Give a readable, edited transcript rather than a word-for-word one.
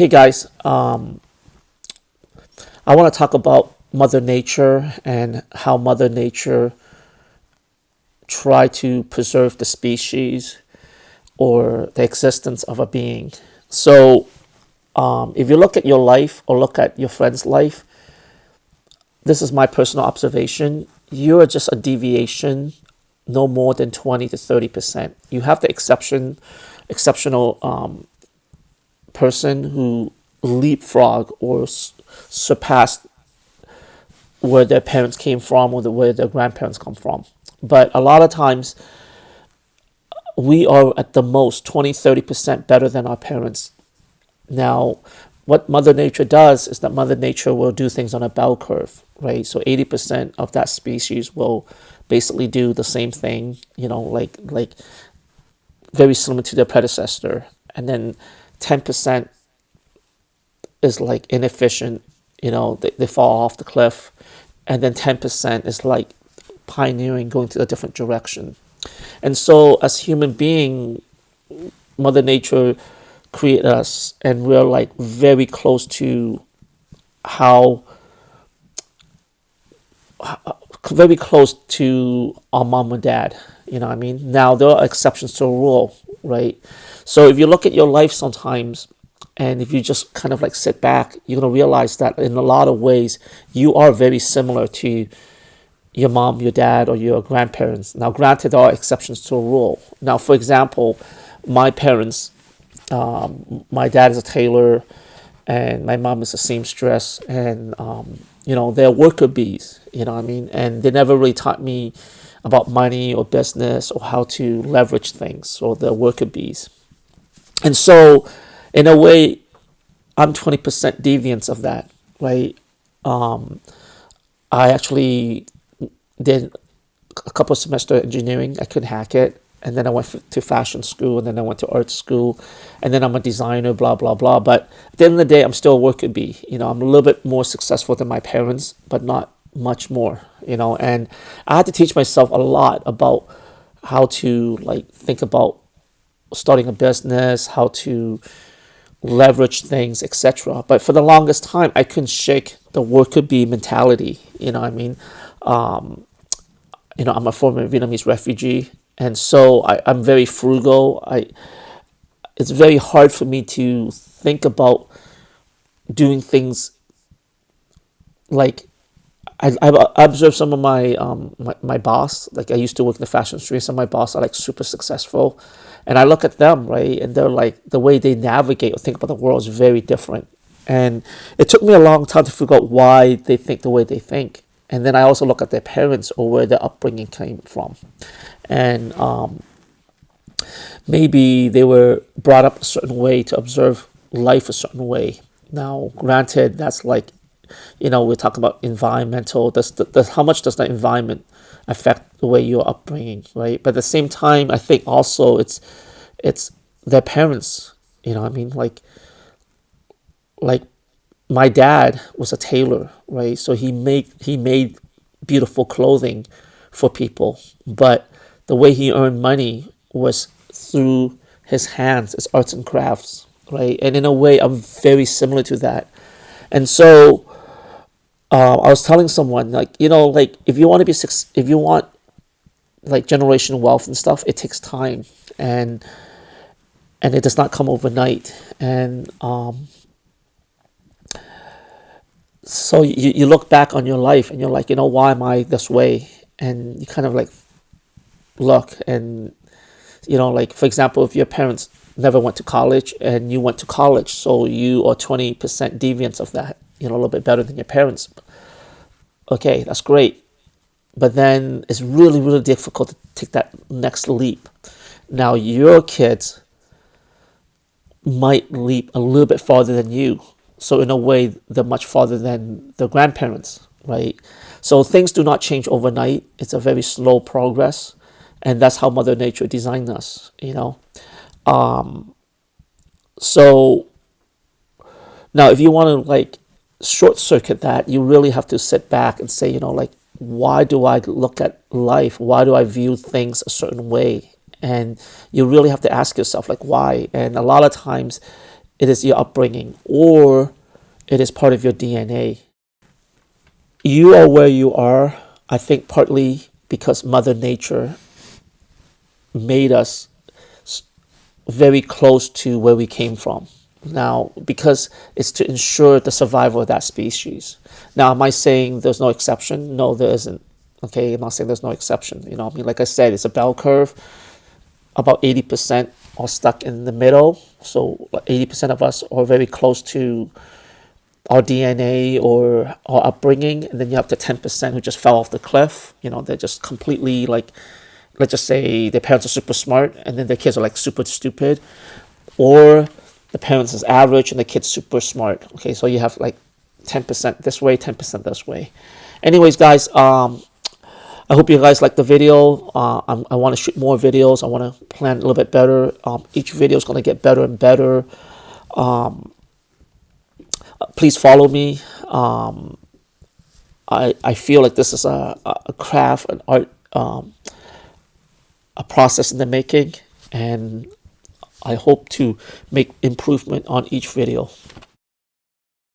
Hey guys, I want to talk about Mother Nature and how Mother Nature try to preserve the species or the existence of a being. So, if you look at your life or look at your friend's life, this is my personal observation. You're just a deviation, no more than 20 to 30%. You have the exceptional person who leapfrog or surpassed where their parents came from or where their grandparents come from. But a lot of times we are at the most 20-30% better than our parents. Now, what Mother Nature does is that Mother Nature will do things on a bell curve, right? So 80% of that species will basically do the same thing, like very similar to their predecessor. And then 10% is like inefficient, they fall off the cliff. And then 10% is like pioneering, going to a different direction. And so as human being, Mother Nature create us, and we're like very close to how very close to our mom and dad. You know what I mean? Now there are exceptions to a rule, right? So if you look at your life sometimes, and if you just kind of like sit back, you're gonna realize that in a lot of ways you are very similar to your mom, your dad, or your grandparents. Now, granted, there are exceptions to a rule. Now, for example, my parents, my dad is a tailor, and my mom is a seamstress, and they're worker bees. You know what I mean? And they never really taught me about money or business or how to leverage things. So they're worker bees, and so in a way, I'm 20% deviance of that, right? I actually did a couple of semester engineering. I couldn't hack it. And then I went to fashion school, and then I went to art school, and then I'm a designer, blah, blah, blah. But at the end of the day, I'm still a worker bee. I'm a little bit more successful than my parents, but not much more, and I had to teach myself a lot about how to like think about starting a business, how to leverage things, etc. But for the longest time, I couldn't shake the worker bee mentality. You know what I mean? I'm a former Vietnamese refugee, and so I'm very frugal. It's very hard for me to think about doing things like I observed some of my boss. Like I used to work in the fashion industry. Some of my boss are like super successful, and I look at them, right, and they're like the way they navigate or think about the world is very different. And it took me a long time to figure out why they think the way they think. And then I also look at their parents or where their upbringing came from. And maybe they were brought up a certain way to observe life a certain way. Now, granted, that's like, we're talking about environmental. How much does the environment affect the way you're upbringing, right? But at the same time, I think also it's their parents. You know what I mean? Like my dad was a tailor, right? So he made beautiful clothing for people, but the way he earned money was through his hands, his arts and crafts, right? And in a way, I'm very similar to that. And so I was telling someone like if you want to if you want like generational wealth and stuff, it takes time, and it does not come overnight. And so you look back on your life and you're like, why am I this way? And you kind of like look and, like, for example, if your parents never went to college and you went to college, so you are 20% deviance of that, a little bit better than your parents. Okay, that's great. But then it's really, really difficult to take that next leap. Now, your kids might leap a little bit farther than you. So in a way, they're much farther than their grandparents, right? So things do not change overnight. It's a very slow progress. And that's how Mother Nature designed us, So now if you want to like short circuit that, you really have to sit back and say, why do I look at life? Why do I view things a certain way? And you really have to ask yourself, like, why? And a lot of times it is your upbringing, or it is part of your DNA. You are where you are, I think, partly because Mother Nature made us very close to where we came from. Now, because it's to ensure the survival of that species. Now, am I saying there's no exception? No, there isn't. Okay, I'm not saying there's no exception. You know, I mean, like I said, it's a bell curve. About 80% are stuck in the middle. So 80% of us are very close to our DNA or our upbringing, and then you have the 10% who just fell off the cliff. You know, they're just completely like, let's just say their parents are super smart, and then their kids are like super stupid, or the parents is average and the kids super smart. Okay, so you have like 10% this way, 10% this way. Anyways, guys, I hope you guys like the video. I want to shoot more videos. I want to plan a little bit better. Each video is going to get better and better. Please follow me. I feel like this is a craft, an art, a process in the making, and I hope to make improvement on each video.